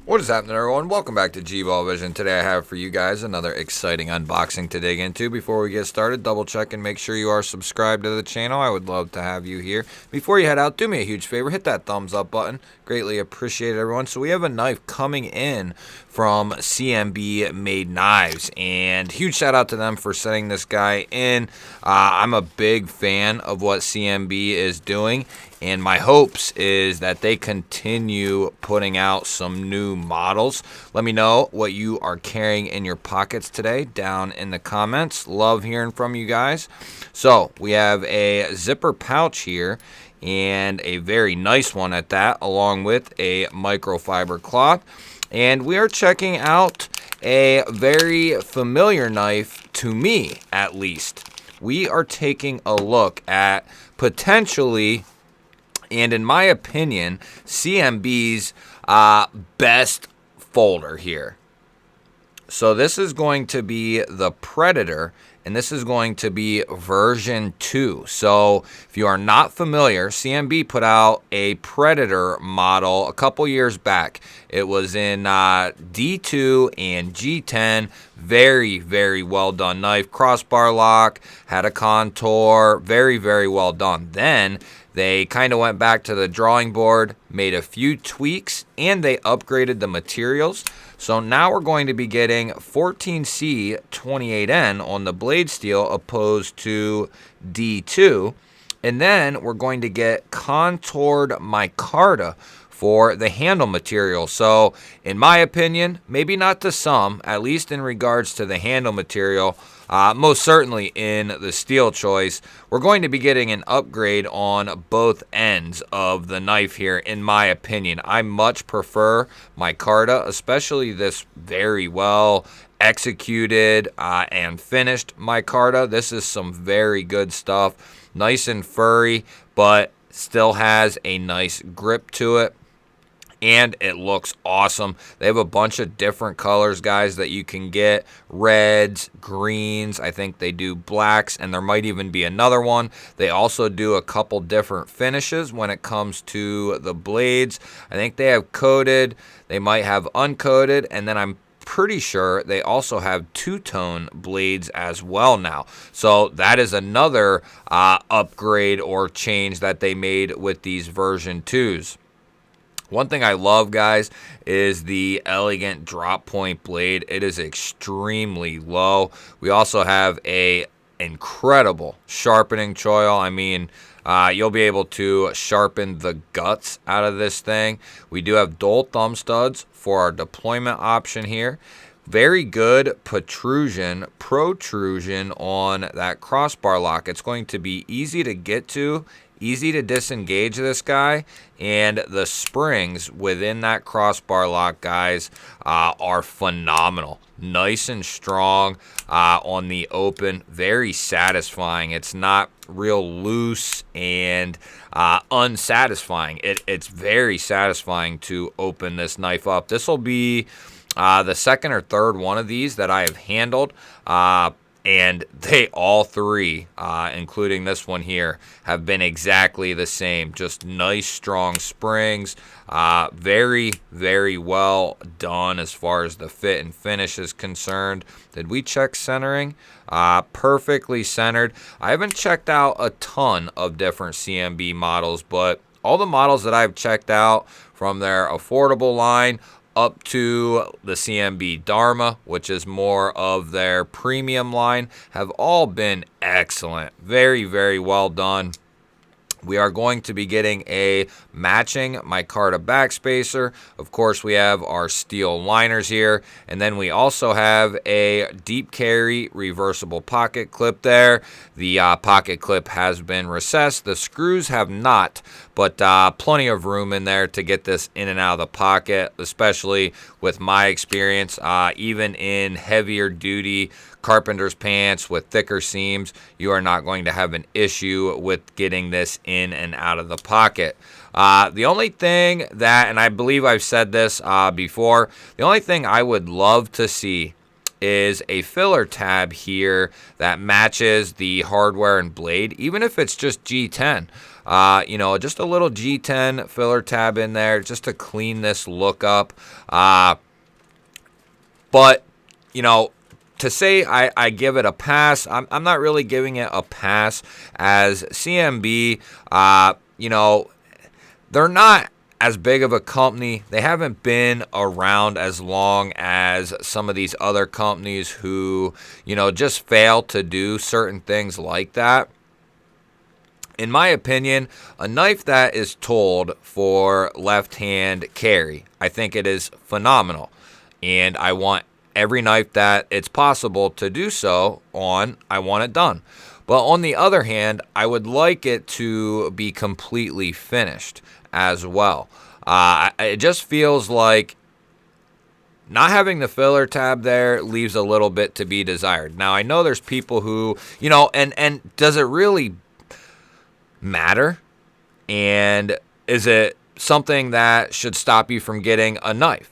What is happening, everyone? Welcome back to G-Ball Vision. Today I have for you guys another exciting unboxing to dig into. Before we get started, double check and make sure you are subscribed to the channel. I would love to have you here. Before you head out, do me a huge favor. Hit that thumbs up button. Greatly appreciate it, everyone. So we have a knife coming in from CMB Made Knives. And huge shout out to them for sending this guy in. I'm a big fan of what CMB is doing. And my hopes is that they continue putting out some new models. Let me know what you are carrying in your pockets today down in the comments. Love hearing from you guys. So we have a zipper pouch here, and a very nice one at that, along with a microfiber cloth. And we are checking out a very familiar knife, to me at least. We are taking a look at potentially, and in my opinion, CMB's best folder here. So this is going to be the Predator, and this is going to be version 2. So if you are not familiar, CMB put out a Predator model a couple years back. It was in D2 and G10. Very, very well done knife. Crossbar lock, had a contour. Very, very well done. Then they kind of went back to the drawing board, made a few tweaks, and they upgraded the materials. So now we're going to be getting 14C 28N on the blade steel opposed to D2. And then we're going to get contoured micarta for the handle material. So in my opinion, maybe not to some, at least in regards to the handle material, most certainly in the steel choice, we're going to be getting an upgrade on both ends of the knife here, in my opinion. I much prefer micarta, especially this very well executed and finished micarta. This is some very good stuff. Nice and furry, but still has a nice grip to it. And it looks awesome. They have a bunch of different colors, guys, that you can get. Reds, greens, I think they do blacks, and there might even be another one. They also do a couple different finishes when it comes to the blades. I think they have coated, they might have uncoated, and then I'm pretty sure they also have two-tone blades as well now. So that is another upgrade or change that they made with these version 2s. One thing I love, guys, is the elegant drop point blade. It is extremely low. We also have a incredible sharpening choil. I mean, you'll be able to sharpen the guts out of this thing. We do have dual thumb studs for our deployment option here. Very good protrusion on that crossbar lock. It's going to be easy to get to, easy to disengage this guy, and the springs within that crossbar lock, guys, are phenomenal. Nice and strong on the open, very satisfying. It's not real loose and unsatisfying. It's very satisfying to open this knife up. This will be the second or third one of these that I have handled. And they all three, including this one here, have been exactly the same. Just nice, strong springs. Very, very well done as far as the fit and finish is concerned. Did we check centering? Perfectly centered. I haven't checked out a ton of different CMB models, but all the models that I've checked out from their affordable line up to the CMB Dharma, which is more of their premium line, have all been excellent. Very, very well done. We are going to be getting a matching micarta backspacer. Of course, we have our steel liners here. And then we also have a deep carry reversible pocket clip there. The pocket clip has been recessed. The screws have not, but plenty of room in there to get this in and out of the pocket, especially with my experience. Even in heavier duty carpenter's pants with thicker seams, you are not going to have an issue with getting this in and out of the pocket. The only thing that, and I believe I've said this before, the only thing I would love to see is a filler tab here that matches the hardware and blade, even if it's just G10. You know, just a little G10 filler tab in there just to clean this look up. But, you know, to say I give it a pass, I'm not really giving it a pass, as CMB, you know, they're not as big of a company. They haven't been around as long as some of these other companies who, you know, just fail to do certain things like that. In my opinion, a knife that is tooled for left-hand carry, I think it is phenomenal. And I want every knife that it's possible to do so on, I want it done. But on the other hand, I would like it to be completely finished as well. It just feels like not having the filler tab there leaves a little bit to be desired. Now, I know there's people who, you know, and does it really matter? And is it something that should stop you from getting a knife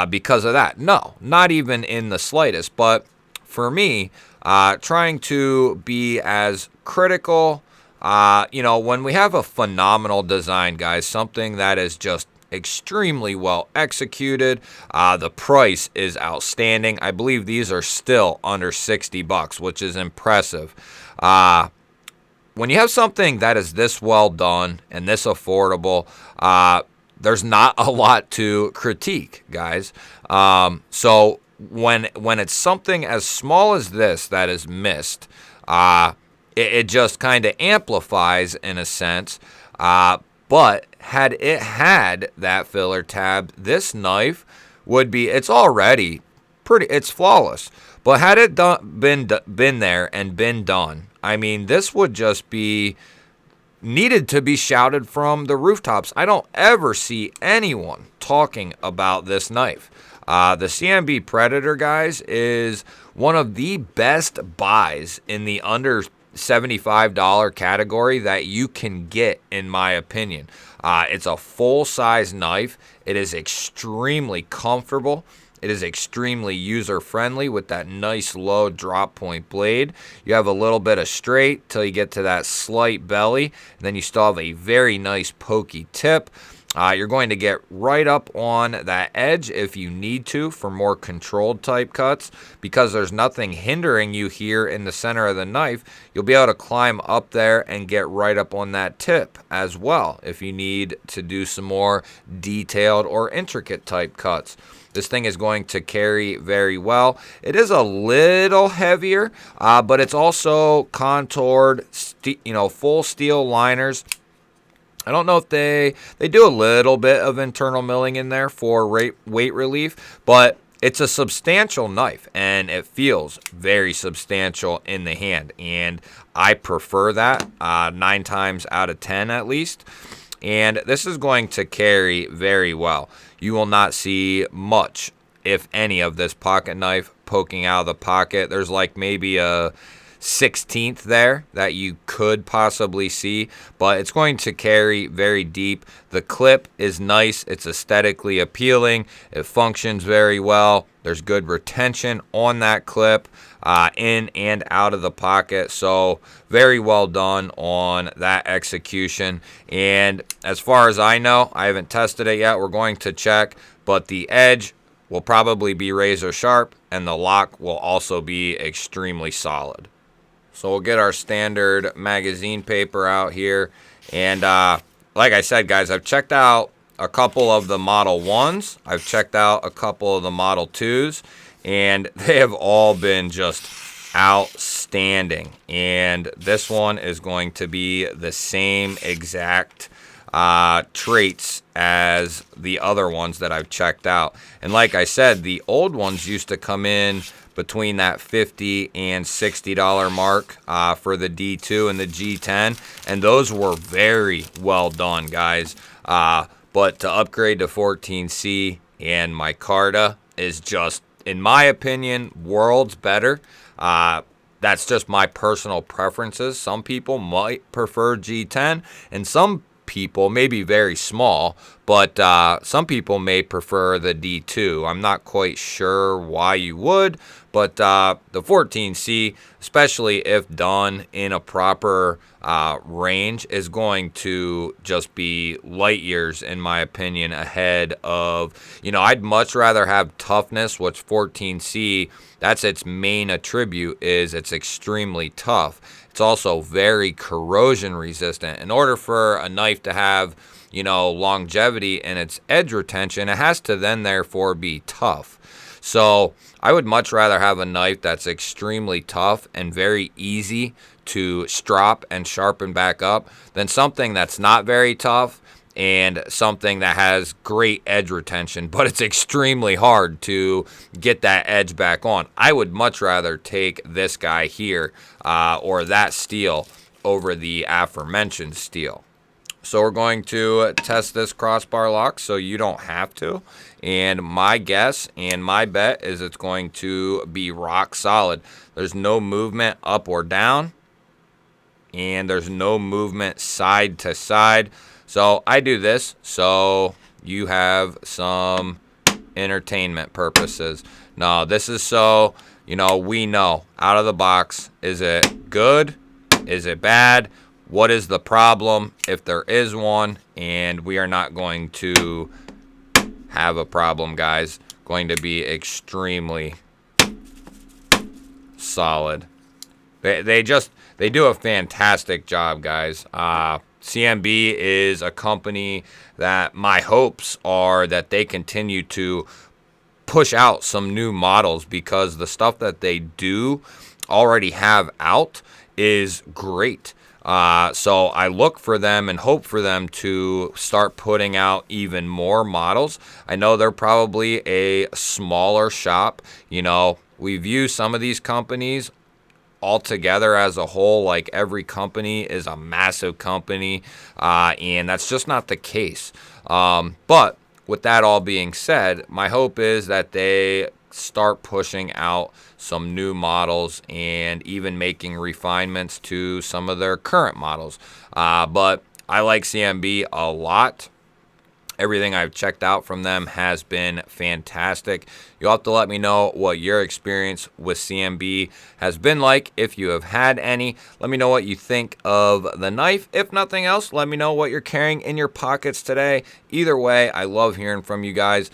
because of that? No, not even in the slightest. But for me, trying to be as critical, you know, when we have a phenomenal design, guys, something that is just extremely well executed, the price is outstanding. I believe these are still under $60, which is impressive. When you have something that is this well done and this affordable, there's not a lot to critique, guys. So when it's something as small as this that is missed, it just kind of amplifies in a sense. But had it had that filler tab, this knife would be, it's already pretty, it's flawless. But had it been there and been done, I mean, this would just be needed to be shouted from the rooftops. I don't ever see anyone talking about this knife. The CMB Predator, guys, is one of the best buys in the under $75 category that you can get, in my opinion. It's a full-size knife. It is extremely comfortable. It is extremely user-friendly with that nice low drop point blade. You have a little bit of straight till you get to that slight belly, and then you still have a very nice pokey tip. You're going to get right up on that edge if you need to for more controlled type cuts. Because there's nothing hindering you here in the center of the knife, you'll be able to climb up there and get right up on that tip as well if you need to do some more detailed or intricate type cuts. This thing is going to carry very well. It is a little heavier, but it's also contoured, full steel liners. I don't know if they do a little bit of internal milling in there for weight relief, but it's a substantial knife, and it feels very substantial in the hand, and I prefer that 9 times out of 10 at least. And this is going to carry very well. You will not see much, if any, of this pocket knife poking out of the pocket. There's like maybe a 16th there that you could possibly see, but it's going to carry very deep. The clip is nice. It's aesthetically appealing. It functions very well. There's good retention on that clip, in and out of the pocket. So very well done on that execution. And as far as I know, I haven't tested it yet. We're going to check, but the edge will probably be razor sharp, and the lock will also be extremely solid. So we'll get our standard magazine paper out here. And like I said, guys, I've checked out a couple of the Model 1s. I've checked out a couple of the Model 2s. And they have all been just outstanding. And this one is going to be the same exact traits as the other ones that I've checked out. And like I said, the old ones used to come in between that $50 and $60 mark for the D2 and the G10, and those were very well done, guys. But to upgrade to 14C and micarta is just, in my opinion, worlds better. That's just my personal preferences. Some people might prefer G10, and some people, maybe very small, But some people may prefer the D2. I'm not quite sure why you would, but the 14C, especially if done in a proper range, is going to just be light years, in my opinion, ahead of, I'd much rather have toughness, which 14C, that's its main attribute, is it's extremely tough. It's also very corrosion resistant. In order for a knife to have, longevity and its edge retention, it has to then therefore be tough. So I would much rather have a knife that's extremely tough and very easy to strop and sharpen back up than something that's not very tough and something that has great edge retention, but it's extremely hard to get that edge back on. I would much rather take this guy here or that steel over the aforementioned steel. So we're going to test this crossbar lock so you don't have to. And my guess and my bet is it's going to be rock solid. There's no movement up or down. And there's no movement side to side. So I do this so you have some entertainment purposes. No, this is so, we know out of the box, is it good? Is it bad? What is the problem, if there is one? And we are not going to have a problem, guys. Going to be extremely solid. They do a fantastic job, guys. CMB is a company that my hopes are that they continue to push out some new models, because the stuff that they do already have out is great. So I look for them and hope for them to start putting out even more models. I know they're probably a smaller shop. We view some of these companies altogether as a whole, like every company is a massive company, and that's just not the case. But with that all being said, my hope is that they start pushing out some new models and even making refinements to some of their current models. But I like CMB a lot. Everything I've checked out from them has been fantastic. You'll have to let me know what your experience with CMB has been like, if you have had any. Let me know what you think of the knife. If nothing else, let me know what you're carrying in your pockets today. Either way, I love hearing from you guys.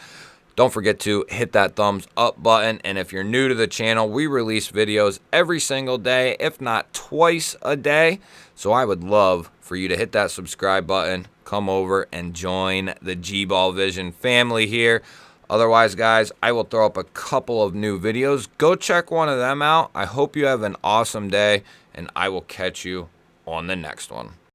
Don't forget to hit that thumbs up button. And if you're new to the channel, we release videos every single day, if not twice a day. So I would love for you to hit that subscribe button, come over and join the G-Ball Vision family here. Otherwise, guys, I will throw up a couple of new videos. Go check one of them out. I hope you have an awesome day, and I will catch you on the next one.